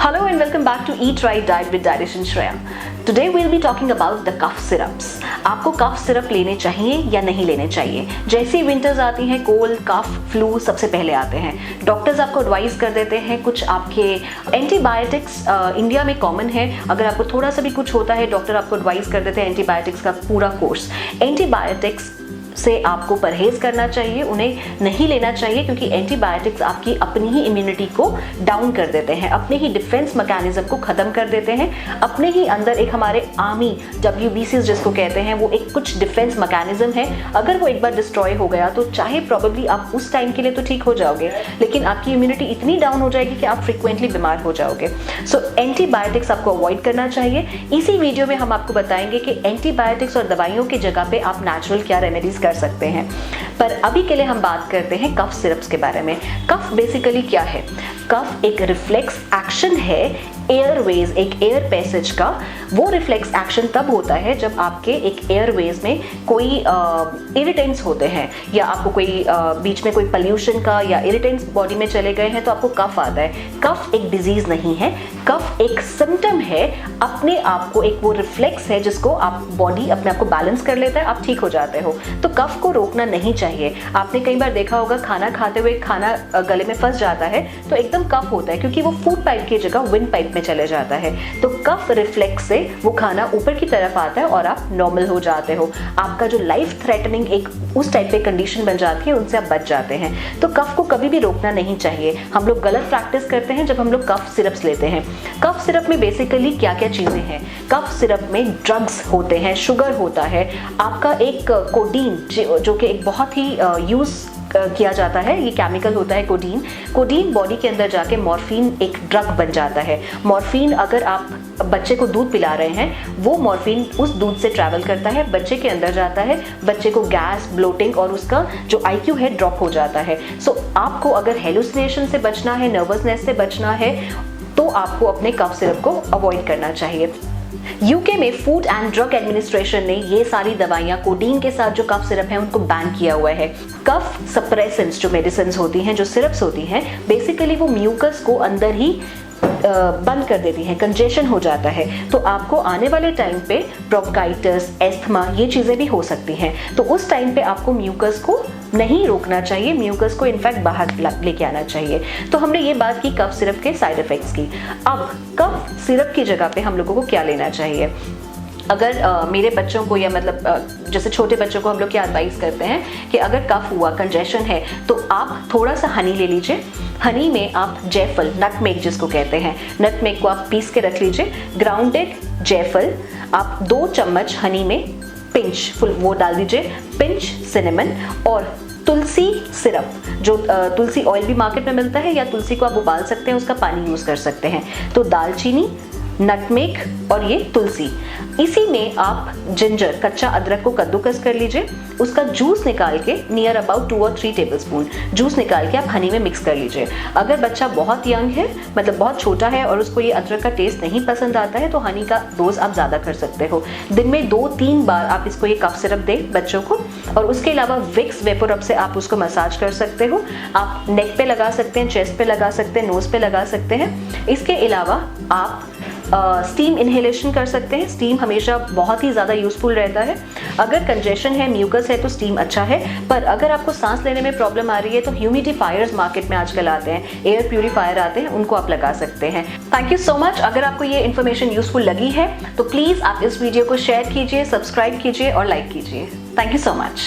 Hello and welcome back to Eat Right Diet with Dietitian Shreya. Today we'll be talking about the cough syrups. आपको cough syrup लेने चाहिए या नहीं लेने चाहिए? जैसे ही विंटर्स आती हैं, कोल्ड, कफ, फ्लू सबसे पहले आते हैं। डॉक्टर्स आपको एडवाइस कर देते हैं कुछ आपके एंटीबायोटिक्स इंडिया में कॉमन है। अगर आपको थोड़ा सा भी कुछ होता है, डॉक्टर आपको एडवाइस कर देते हैं एंटीबायोटिक्स का पूरा कोर्स। एंटीबायोटिक्स से आपको परहेज करना चाहिए, उन्हें नहीं लेना चाहिए, क्योंकि एंटीबायोटिक्स आपकी अपनी ही इम्यूनिटी को डाउन कर देते हैं, अपने ही डिफेंस मैकेनिज्म को खत्म कर देते हैं। अपने ही अंदर एक हमारे आर्मी WBCs जिसको कहते हैं, वो एक कुछ डिफेंस मैकेनिज्म है। अगर वो एक बार डिस्ट्रॉय हो गया तो चाहे प्रॉबेबली आप उस टाइम के लिए तो ठीक हो जाओगे, लेकिन आपकी इम्यूनिटी इतनी डाउन हो जाएगी कि आप फ्रिक्वेंटली बीमार हो जाओगे। सो एंटीबायोटिक्स आपको अवॉइड करना चाहिए। इसी वीडियो में हम आपको बताएंगे कि एंटीबायोटिक्स और दवाइयों की जगह पे आप नेचुरल क्या रेमेडीज कर सकते हैं। पर अभी के लिए हम बात करते हैं कफ सिरप्स के बारे में। कफ बेसिकली क्या है? कफ एक रिफ्लेक्स एक्शन है एयरवेज, एक एयर पैसेज का। वो रिफ्लेक्स एक्शन तब होता है जब आपके एक एयरवेज में कोई इरिटेंट्स होते हैं, या आपको कोई बीच में कोई पोल्यूशन का या इरिटेंट्स बॉडी में चले गए हैं तो आपको कफ आता है। कफ एक डिजीज नहीं है, कफ एक सिम्टम है, अपने आप को एक वो रिफ्लेक्स है जिसको आप बॉडी अपने आप को बैलेंस कर लेता है, आप ठीक हो जाते हो। तो कफ को रोकना नहीं चाहिए। आपने कई बार देखा होगा खाना खाते हुए खाना गले में फंस जाता है तो एकदम कफ होता है, क्योंकि वो फूड पाइप की जगह विंड पाइप में चले जाता है। तो कफ रिफ्लेक्स से वो खाना ऊपर की तरफ आता है और आप नॉर्मल हो जाते हो। आपका जो लाइफ थ्रेटनिंग एक उस टाइप पे कंडीशन बन जाती है, उनसे आप बच जाते हैं। तो कफ को कभी भी रोकना नहीं चाहिए। हम लोग गलत प्रैक्टिस करते हैं जब हम लोग कफ सिरप्स लेते हैं। कफ सिरप में बेसिकली क्या क्या चीजें हैं? कफ सिरप में ड्रग्स होते हैं, शुगर होता है, आपका एक कोडीन जो कि एक बहुत ही यूज किया जाता है, ये केमिकल होता है कोडीन। कोडीन बॉडी के अंदर जाके मॉर्फिन एक ड्रग बन जाता है। मॉर्फिन अगर आप बच्चे को दूध पिला रहे हैं, वो मॉर्फिन उस दूध से ट्रैवल करता है, बच्चे के अंदर जाता है, बच्चे को गैस, ब्लोटिंग और उसका जो IQ है ड्रॉप हो जाता है। सो आपको अगर हेलुसिनेशन से बचना है, नर्वसनेस से बचना है, तो आपको अपने कफ सिरप को अवॉइड करना चाहिए। यूके में फूड एंड ड्रग एडमिनिस्ट्रेशन ने ये सारी दवाइयाँ कोडीन के साथ जो कफ सिरप हैं उनको बैन किया हुआ है। कफ सप्रेसेंट्स जो मेडिसिन होती हैं, जो सिरप्स होती हैं, बेसिकली वो म्यूकस को अंदर ही बंद कर देती हैं, कंजेशन हो जाता है। तो आपको आने वाले टाइम पे ब्रोंकाइटिस, एस्थमा, ये चीज़ें भी हो सकती हैं। तो उस टाइम पे आपको म्यूकस को नहीं रोकना चाहिए, म्यूकस को इनफैक्ट बाहर लेके आना चाहिए। तो हमने ये बात की कफ सिरप के साइड इफेक्ट्स की। अब कफ सिरप की जगह पे हम लोगों को क्या लेना चाहिए? अगर मेरे बच्चों को, या मतलब जैसे छोटे बच्चों को हम लोग क्या एडवाइस करते हैं कि अगर कफ हुआ, कंजेशन है, तो आप थोड़ा सा हनी ले लीजिए। हनी में आप जायफल, नटमेग जिसको कहते हैं, नटमेग को आप पीस के रख लीजिए। ग्राउंडेड जायफल आप 2 चम्मच हनी में पिंच फुल वो डाल दीजिए, पिंच सिनेमन और तुलसी सिरप, जो तुलसी ऑयल भी मार्केट में मिलता है, या तुलसी को आप उबाल सकते हैं, उसका पानी यूज कर सकते हैं। तो दालचीनी, नटमेग और ये तुलसी, इसी में आप जिंजर, कच्चा अदरक को कद्दूकस कर लीजिए, उसका जूस निकाल के नियर अबाउट 2 और 3 टेबलस्पून जूस निकाल के आप हनी में मिक्स कर लीजिए। अगर बच्चा बहुत यंग है, मतलब बहुत छोटा है, और उसको ये अदरक का टेस्ट नहीं पसंद आता है, तो हनी का डोज आप ज़्यादा कर सकते हो। दिन में 2-3 बार आप इसको ये कफ सिरप दें बच्चों को। और उसके अलावा विक्स वेपोरब से आप उसको मसाज कर सकते हो। आप नेक पे लगा सकते हैं, चेस्ट पे लगा सकते हैं, नोज पे लगा सकते हैं। इसके अलावा आप स्टीम इनहेलेशन कर सकते हैं। स्टीम हमेशा बहुत ही ज़्यादा यूजफुल रहता है। अगर कंजेशन है, म्यूकस है, तो स्टीम अच्छा है। पर अगर आपको सांस लेने में प्रॉब्लम आ रही है तो ह्यूमिडिफायर्स मार्केट में आजकल आते हैं, एयर प्यूरिफायर आते हैं, उनको आप लगा सकते हैं। Thank you so much. अगर आपको ये इन्फॉर्मेशन यूजफुल लगी है तो प्लीज़ आप इस वीडियो को शेयर कीजिए, सब्सक्राइब कीजिए और लाइक कीजिए। Thank you so much.